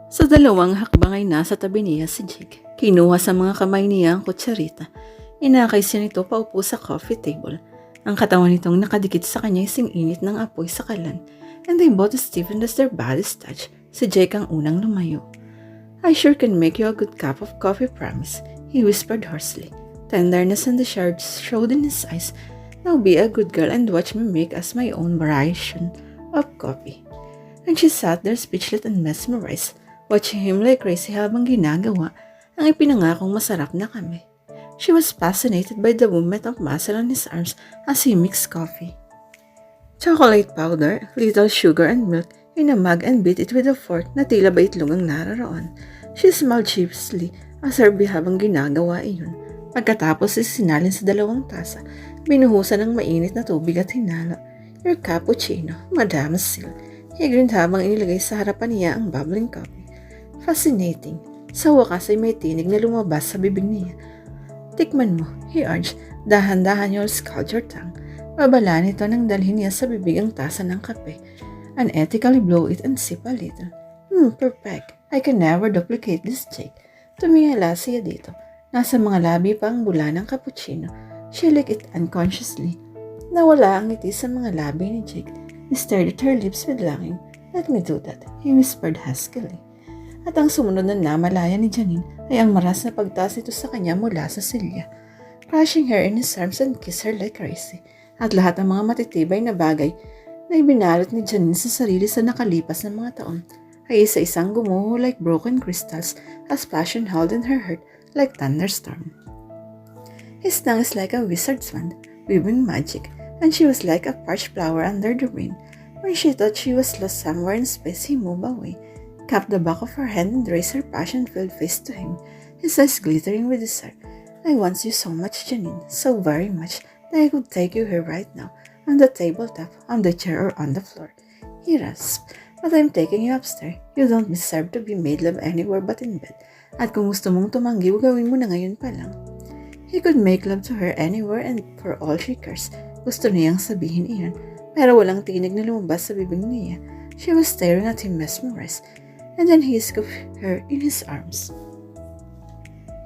Sa dalawang hakbang ay nasa tabi niya si Jake. Kinuha sa mga kamay niya ang kutsarita. Inakay siya nito paupo sa coffee table. Ang katawan nitong nakadikit sa kanya sing-init ng apoy sa kalan. And they both stiffened as their bodies touched. Si Jake ang unang lumayo. "I sure can make you a good cup of coffee, promise," he whispered hoarsely. Tenderness and the shards showed in his eyes. "Now be a good girl and watch me make us my own variation of coffee." And she sat there speechless and mesmerized, watching him like crazy habang ginagawa ang ipinangakong masarap na kami. She was fascinated by the movement of muscle on his arms as he mixed coffee. Chocolate powder, little sugar and milk in a mug and beat it with a fork na tila ba itlog ang naroroon. She smiled sheepishly as her habang ginagawa iyon. Pagkatapos sinalin sa dalawang tasa, binuhusan ng mainit na tubig at hinalo. "Your cappuccino, Madam Sil." He grinned habang inilagay sa harapan niya ang bubbling coffee. "Fascinating." Sa wakas ay may tinig na lumabas sa bibig niya. "Tikman mo," he urged. "Dahan-dahan you'll scald your tongue." Babala nito nang dalhin niya sa bibig ang tasa ng kape. Unethically blow it and sip a little. Perfect. I can never duplicate this, Jake." Tumingala siya dito. Nasa mga labi pa ang bula ng cappuccino. She licked it unconsciously. Nawala ang ngiti sa mga labi ni Jake. He stared at her lips with longing. "Let me do that," he whispered huskily. At ang sumunod na namalaya ni Janine ay ang maras na pagtaas ito sa kanya mula sa silya. Crushing her in his arms and kiss her like crazy. At lahat ng mga matitibay na bagay na ibinalot ni Janine sa sarili sa nakalipas na mga taon ay isa-isang gumuho like broken crystals as passion held in her heart like thunderstorm. His tongue is like a wizard's wand, weaving magic, and she was like a parched flower under the rain. When she thought she was lost somewhere in space, he moved away, cupped the back of her hand and raised her passion-filled face to him, his eyes glittering with desire. "I want you so much, Janine, so very much, that I could take you here right now, on the tabletop, on the chair, or on the floor," he rasped. "But I'm taking you upstairs. You don't deserve to be made love anywhere but in bed. At kung gusto mong tumanggi, gawin mo na ngayon pa lang." He could make love to her anywhere and for all she cares. Gusto niyang sabihin iyon, pero walang tinig na lumabas sa bibig niya. She was staring at him mesmerized, and then he scooped her in his arms.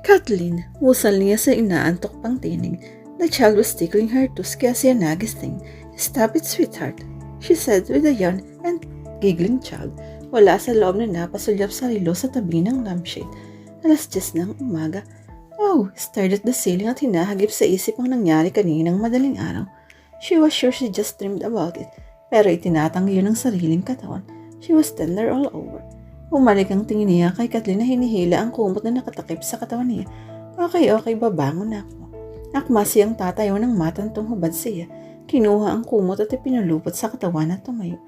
"Kathleen," wusal niya sa inaantok pang tinig. The child was tickling her toes kaya siya nagising. "Stop it, sweetheart," she said with a yawn and giggling child. Wala sa loob na napasulyap sa rilo sa tabi ng lampshade. 10:00 ng umaga. Stared at the ceiling at hinahagip sa isip ang nangyari kaninang madaling araw. She was sure she just dreamed about it, pero itinatanggi yun ng sariling katawan. She was tender all over. Bumalik ang tingin niya kay Kathleen na hinihila ang kumot na nakatakip sa katawan niya. Okay, babangon na ako." Akma siyang tatayo ng matantong hubad siya. Kinuha ang kumot at ipinulupot sa katawan at tumayo.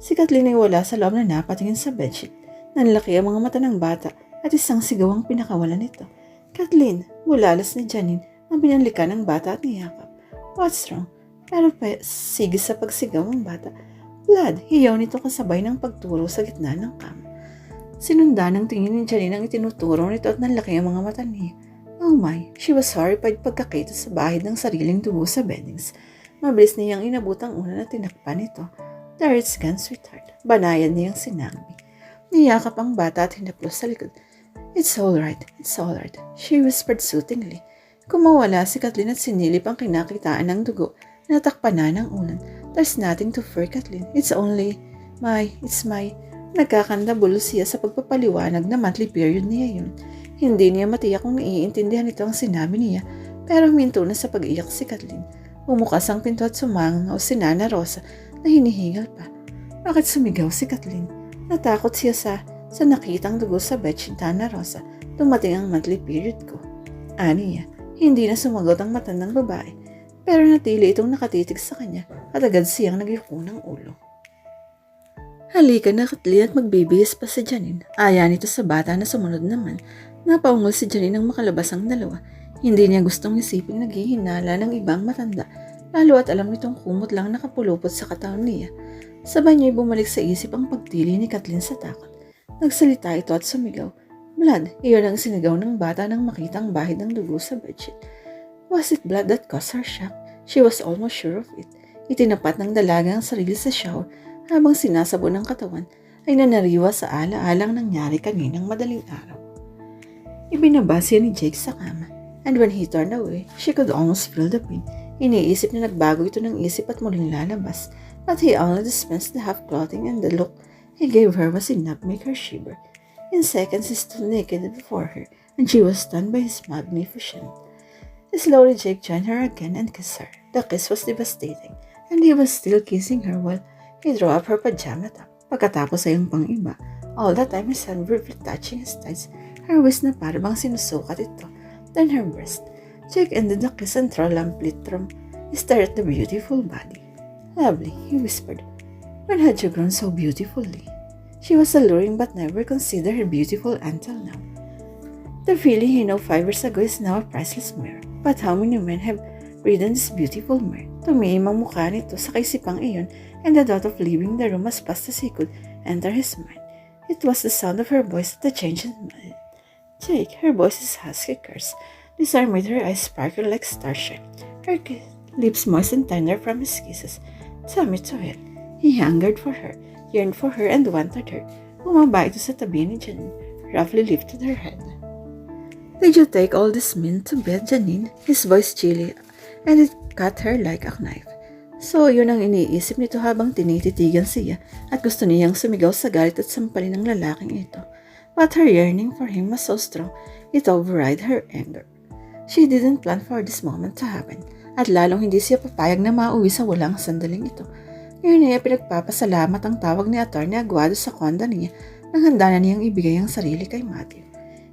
Si Kathleen ay wala sa loob na napatingin sa bedsheet. Nanlaki ang mga mata ng bata at isang sigaw ang pinakawalan nito. "Kathleen!" Bulalas ni Janine ang binanlikan ng bata at niyakap. "What's wrong?" Pero sige sa pagsigaw ang bata. "Blood!" Hiyaw nito kasabay ng pagturo sa gitna ng kama. Sinundan ng tingin ni Janine ang itinuturo nito at nanlaki ang mga mata niya. Oh my! She was horrified pagkakita sa bahid ng sariling dugo sa beddings. Mabilis niyang inabot ang una na tinakpan nito. "There it's gone, sweetheart." Banayan niyang sinabi. Niyakap ang bata at hinaplos sa likod. It's all right," she whispered soothingly. Kumawala si Kathleen at sinilip ang kinakitaan ng dugo. Natakpan na ng unan. "There's nothing to fear, Kathleen. It's my... Nagkakandabulo siya sa pagpapaliwanag na monthly period niya yun. Hindi niya matiyak kung naiintindihan ito ang sinabi niya, pero huminto na sa pag-iyak si Kathleen. Bumukas ang pinto at sumangaw si Nana Rosa na hinihingal pa. Bakit sumigaw si Kathleen? Natakot siya sa nakitang dugo sa bedsheet. "Nana Rosa, dumating ang monthly period ko." Aniya, hindi na sumagot ang matandang babae, pero natili itong nakatitig sa kanya at agad siyang nagyuko ng ulo. "Halika na, Kathleen, at magbibihis pa si Janine." Aya nito sa bata na sumunod naman. Napaungol si Janine nang makalabas ang dalawa. Hindi niya gustong isiping naghihinala ng ibang matanda, lalo at alam nitong kumot lang nakapulupot sa katawan niya. Sabay niya'y bumalik sa isip ang pagtili ni Kathleen sa takot. Nagsalita ito at sumigaw. "Blood!" Iyon ang sinigaw ng bata nang makita ang bahid ng dugo sa bedsheet. Was it blood that caused her shock? She was almost sure of it. Itinapat ng dalaga ang sarili sa shower habang sinasabon ng katawan ay nanariwa sa ala-alang nangyari kaninang madaling araw. Ibinaba siya ni Jake sa kama, and when he turned away, she could almost feel the pain. Iniisip na nagbago ito ng isip at muling lalabas, but he only dispensed the half-clothing, and the look he gave her was enough to make her shiver. In seconds he stood naked before her, and she was stunned by his magnificence. Slowly Jake joined her again and kissed her. The kiss was devastating, and he was still kissing her while he drew up her pajama top. Pagkatapos ay yung pang-iba, all the time his hand were touching his thighs, her waist na parang sinusukat ito, then her breast. Jake ended the kiss and threw lamp lit room. He stared at the beautiful body. Lovely, he whispered. When had you grown so beautifully? She was alluring but never considered her beautiful until now. The feeling he knew 5 years ago is now a priceless mirror. But how many men have ridden this beautiful mirror? Tumiim ang mukha nito sa kaisipang iyon, and the thought of leaving the room as fast as he could enter his mind. It was the sound of her voice that changed his mind. Jake, her voice is husky curse. This arm made her eyes sparkle like starshine. Her lips moist and tender from his kisses. Tell me to it. He hungered for her, yearned for her, and wanted her. Bumaba ito sa tabi ni Janine, roughly lifted her head. Did you take all this mint to bed, Janine? His voice chilly, and it cut her like a knife. So, yun ang iniisip nito habang tinititigan siya at gusto niyang sumigaw sa galit at sampalin ng lalaking ito. But her yearning for him was so strong, it override her anger. She didn't plan for this moment to happen, at lalong hindi siya papayag na mauwi sa walang sandaling ito. Ngayon niya pinagpapasalamat ang tawag ni Atty. Aguado sa konda niya nang handa na niyang ibigay ang sarili kay Matthew.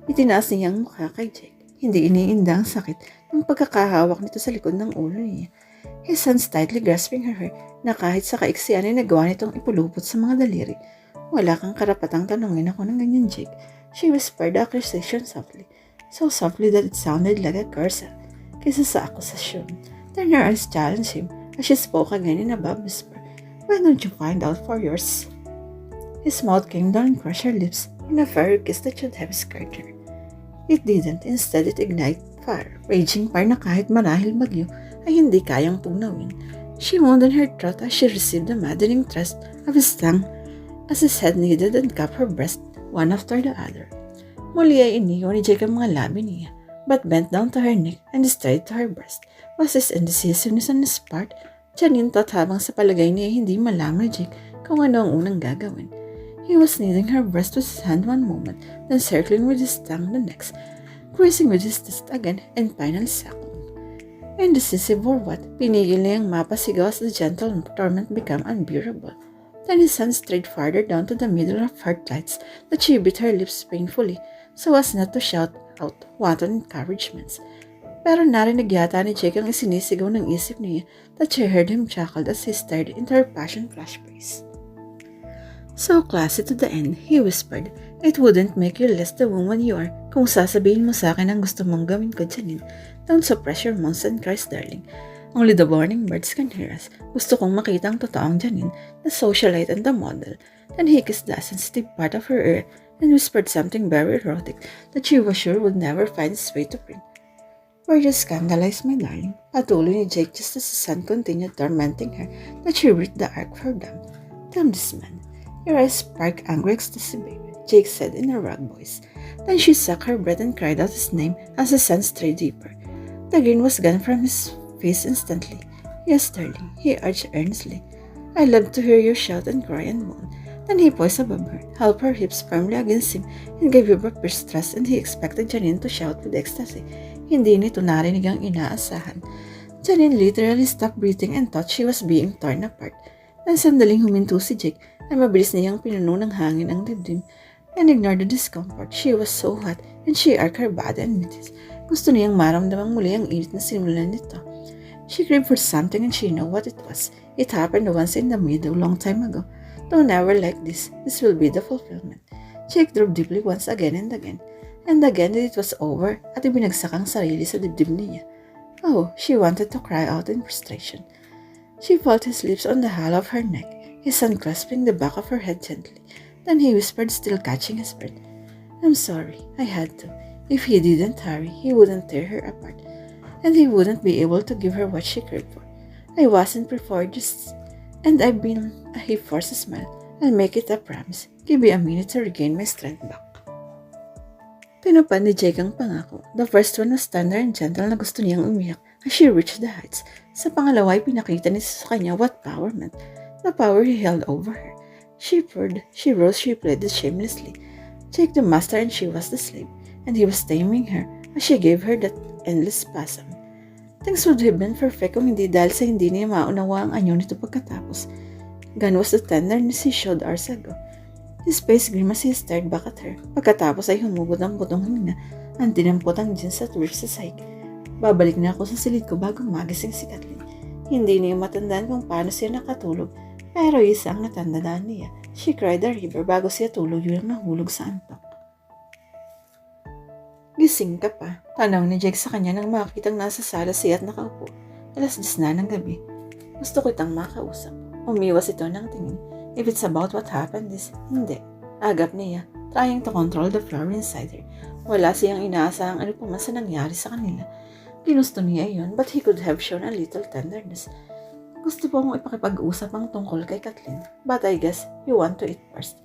Itinaas niya ang mukha kay Jake. Hindi iniinda ang sakit ng pagkakahawak nito sa likod ng ulo niya. His hands tightly grasping her hair na kahit sa kaiksian ay nagawa nitong ipulupot sa mga daliri. Wala kang karapatang tanungin ako ng ganyan, Jake. She whispered the accusation softly, so softly that it sounded like a curse kaysa sa akusasyon. Then her eyes challenged him as she spoke again in a above whisper. Why don't you find out for yours? His mouth came down and crushed her lips in a fiery kiss that should have scared her. It didn't. Instead, it ignited fire, raging fire na kahit marahil bagyo ay hindi kayang pugnawin. She moaned in her throat as she received the maddening thrust of his tongue as his head kneaded and cupped her breast one after the other. Muli ay iniwan ni Jake ang mga labi niya, but bent down to her neck and straight to her breast. Was his indecisiveness on his part? Janine thought habang sa palagay niya hindi malaman ni Jake kung ano ang unang gagawin. He was kneading her breast with his hand one moment, then circling with his tongue the next, cruising with his teeth again, and finally sucking. Indecisive or what, pinigil niyang mapasigaw as the gentle torment became unbearable. Then his hand strayed farther down to the middle of her tights that she bit her lips painfully so as not to shout out wanton encouragements. Pero narinig yata ni Jake ang isinisigaw ng isip niya that she heard him chuckle as he stared into her passion-flushed face. So classy to the end, he whispered, it wouldn't make you less the woman you are kung sasabihin mo sa akin ang gusto mong gawin ko, Janine. Don't suppress your moans and cries, darling. Only the morning birds can hear us. Gusto kong makita ang totoong Janine, the socialite and the model. Then he kissed the sensitive part of her ear and whispered something very erotic that she was sure would never find its way to print. Were you scandalized, my darling? Patuloy ni Jake just as the sun continued tormenting her that she reached the arc for them. Damn this man. Your eyes spark angry ecstasy, baby, Jake said in a rough voice. Then she sucked her breath and cried out his name as the sun strayed deeper. The grin was gone from his face instantly. Yes, darling, he urged earnestly. I love to hear you shout and cry and moan. Then he poised above her, held her hips firmly against him, and gave her a pierced thrust, and he expected Janine to shout with ecstasy. Hindi nito narinig ang inaasahan. Janine literally stopped breathing and thought she was being torn apart. Nang sandaling huminto si Jake, ay mabilis niyang pinuno ng hangin ang dibdib and ignored the discomfort. She was so hot and she arched her body and knees. Gusto niyang maramdamang muli ang init na simulan nito. She craved for something and she knew what it was. It happened once in the middle, long time ago. Though never like this, this will be the fulfillment. Jake drew deeply once again and again that it was over at ibinagsak ang sarili sa dibdib niya. Oh, she wanted to cry out in frustration. She felt his lips on the hollow of her neck, his hand clasping the back of her head gently. Then he whispered, still catching his breath, I'm sorry, I had to. If he didn't hurry, he wouldn't tear her apart, and he wouldn't be able to give her what she craved for. I wasn't before just, and I've been, he forced a smile. I'll make it a promise. Give me a minute to regain my strength back. Tinupad ni Jake ang pangako. The first one was tender and gentle na gusto niyang umiyak as she reached the heights. Sa pangalawa ay pinakita niya sa kanya what power meant. The power he held over her. She purred, she rose, she pleaded shamelessly. Jake the master and she was the slave, and he was taming her as she gave her that endless spasm. Things would have been perfect kung hindi dahil sa hindi niya maunawa ang anyo nito pagkatapos. Gone was the tenderness he showed hours ago. His face grim as he stared back at her. Pagkatapos ay humugod ang butong hininga ang dinampot ang jeans at twitch sa sahig. Babalik na ako sa silid ko bago magising si Kathleen. Hindi niya matandaan kung paano siya nakatulog, pero isa ang natandaan niya. She cried a river bago siya tulog yung nahulog sa antok. Gising ka pa? Tanong ni Jake sa kanya nang makitang nasa sala siya at nakaupo. 10:00 na ng gabi. Gusto kitang makausap. Umiwas ito ng tingin. If it's about what happened hindi. Agap niya, trying to control the flower inside her. Wala siyang inaasahang ano pa man sa nangyari sa kanila. Ginusto niya iyon, but he could have shown a little tenderness. Gusto po mong ipakipag-usap ang tungkol kay Kathleen, but I guess you want to eat first.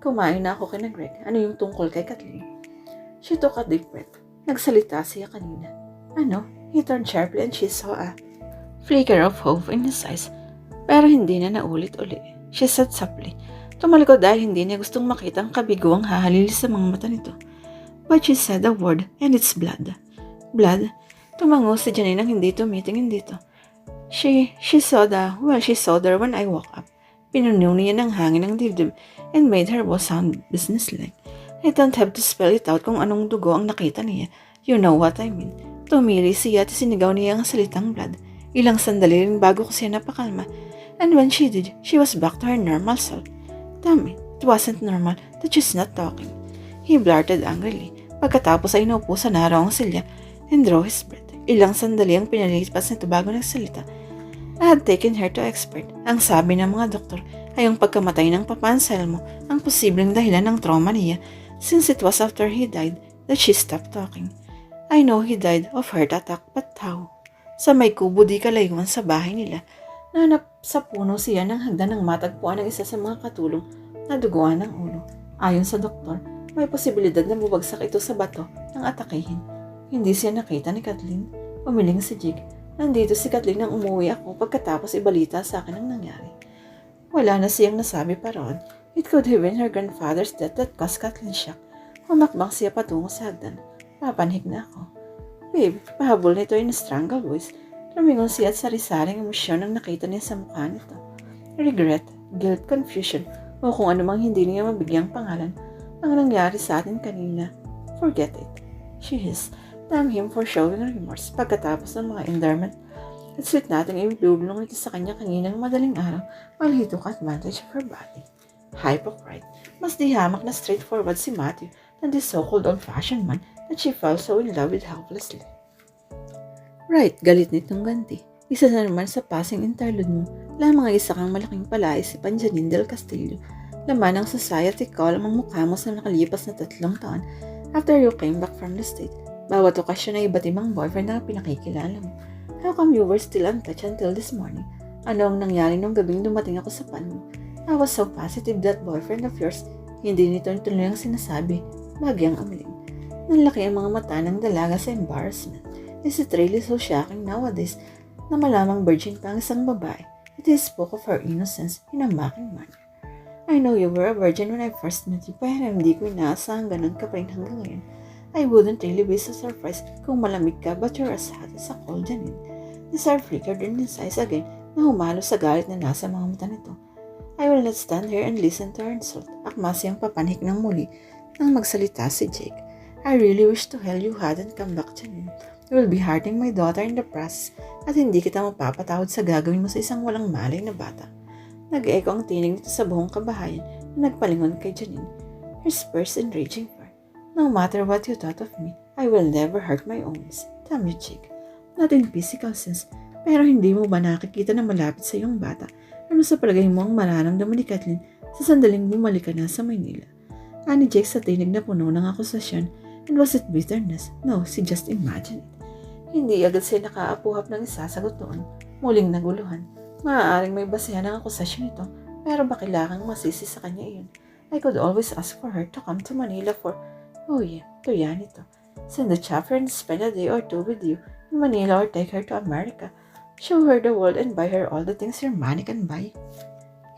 Kumain na ako kina Greg. Ano yung tungkol kay Kathleen? She took a deep breath. Nagsalita siya kanina. Ano? He turned sharply and she saw a flicker of hope in his eyes. Pero hindi na naulit-uli. She said softly. Tumalikod dahil hindi niya gustong makita ang kabiguang hahalili sa mga mata nito. But she said a word and it's blood. Blood? Tumango si Janine nang hindi tumitingin dito. She saw there when I woke up. Pinunaw niya ng hangin ng dibdib and made her voice sound businesslike. I don't have to spell it out kung anong dugo ang nakita niya. You know what I mean. Tumili siya at sinigaw niya ang salitang blood. Ilang sandali rin bago ko siya napakalma. And when she did, she was back to her normal self. Damn it wasn't normal that she's not talking. He blurted angrily. Pagkatapos ay naupo sa naraong silya and drew his breath. Ilang sandali ang pinalipas nito bago nagsalita. I had taken her to expert. Ang sabi ng mga doktor ay ang pagkamatay ng Papa Anselmo ang posibleng dahilan ng trauma niya since it was after he died that she stopped talking. I know he died of heart attack, but how? Sa may kubo di kalayuan sa bahay nila, nanap sa puno siya ng hagdan ng matagpuan ng isa sa mga katulong na duguan ng ulo. Ayon sa doktor, may posibilidad na bubagsak ito sa bato ng atakihin. Hindi siya nakita ni Kathleen. Umiling si Jig. Nandito si Kathleen nang umuwi ako pagkatapos ibalita sa akin ang nangyari. Wala na siyang nasabi pa roon. It could have been her grandfather's death that caused Kathleen shock. Humakbang siya patungo sa hagdan. Papanhig na ako. Babe, pahabol nito in a strangled voice. Lumingon siya at sari-saring emosyon ang nakita niya sa mukha nito. Regret, guilt, confusion, o kung anumang hindi niya mabigyang pangalan ang nangyari sa atin kanina. Forget it. She hissed. Damn him for showing remorse pagkatapos ng mga endearment at sweet nating ibulong ito sa kanya kaninang madaling araw while he took advantage of her body. Hypocrite. Mas di hamak na straightforward si Matthew than this so-called old-fashioned man that she fell so in love with helplessly. Right, galit nitong ganti. Isa na naman sa passing interlude mo, lamang ay isa kang malaking palaisipan Janine del Castillo. Laman ng society column ang mukha mo sa nakalipas na 3 taon after you came back from the state. Bawat okasyon ay iba't ibang boyfriend na pinakikilala mo. How come you were still untouched until this morning? Ano ang nangyari nung gabing dumating ako sa pan mo? I was so positive that boyfriend of yours, hindi nito tuloy ang sinasabi, bagyang umiling. Nanlaki ang mga mata ng dalaga sa embarrassment. Is it really so shocking nowadays na malamang virgin pa ang isang babae? It is spoke of her innocence in a mocking manner. I know you were a virgin when I first met you, pero hindi ko inaasahang ganun ka pa rin hanggang ngayon. I wouldn't really be so surprised kung malamig ka, but you're as hot as a coal Janine. Desire flickered in his eyes again na humalo sa galit na nasa mga mata nito. I will not stand here and listen to her insult. Akma siyang papanhik ng muli nang magsalita si Jake. I really wish to hell you hadn't come back, Janine. You will be hurting my daughter in the process at hindi kita mapapatawad sa gagawin mo sa isang walang malay na bata. Nag-echo ang tinig nito sa buong kabahayan na nagpalingon kay Janine. Her spurs enraging. No matter what you thought of me, I will never hurt my own. Damn you, Jake. Not in physical sense, pero hindi mo ba nakikita na malapit sa iyong bata? Ano sa palagay mo ang mararamdaman ni Kathleen sa sandaling bumalik ka na sa Maynila? Ani Jake sa tinig na puno ng akusasyon, and was it bitterness? No, she just imagined it. Hindi agad siya nakaapuhap ng isasagot doon. Muling naguluhan. Maaaring may basehan ng akusasyon ito, Pero ba kailangang masisi sa kanya iyon? I could always ask for her to come to Manila for, oh yeah, to yan ito. Send the chauffeur and spend a day or two with you in Manila or take her to America. Show her the world and buy her all the things your money can buy.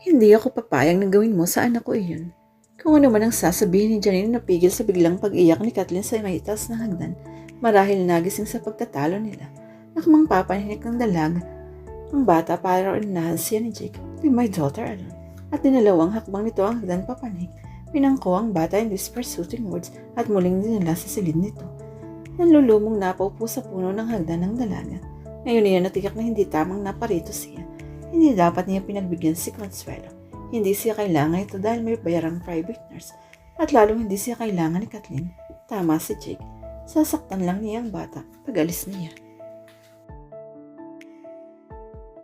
Hindi ako papayag na gawin mo sa anak ko iyon. Kung ano man ang sasabihin ni Janine na napigil sa biglang pag-iyak ni Kathleen sa may itaas na hagdan, marahil nagising sa pagtatalo nila. Nakmang papaninik ng dalag ang bata para unahan siya ni Jake. Leave my daughter alone. At dinalawang hakbang nito ang hagdan papanik. Pinangko ang bata in whisper soothing words at muling dinala sa silid nito. Nanlulumong napaupo sa puno ng hagdan ng dalaga. Ngayon niya natiyak na hindi tamang naparito siya. Hindi dapat niya pinagbigyan si Consuelo. Hindi siya kailangan ito dahil may bayarang private nurse. At lalong hindi siya kailangan ni Kathleen. Tama si Jake. Sasaktan lang niya ang bata pag alis niya.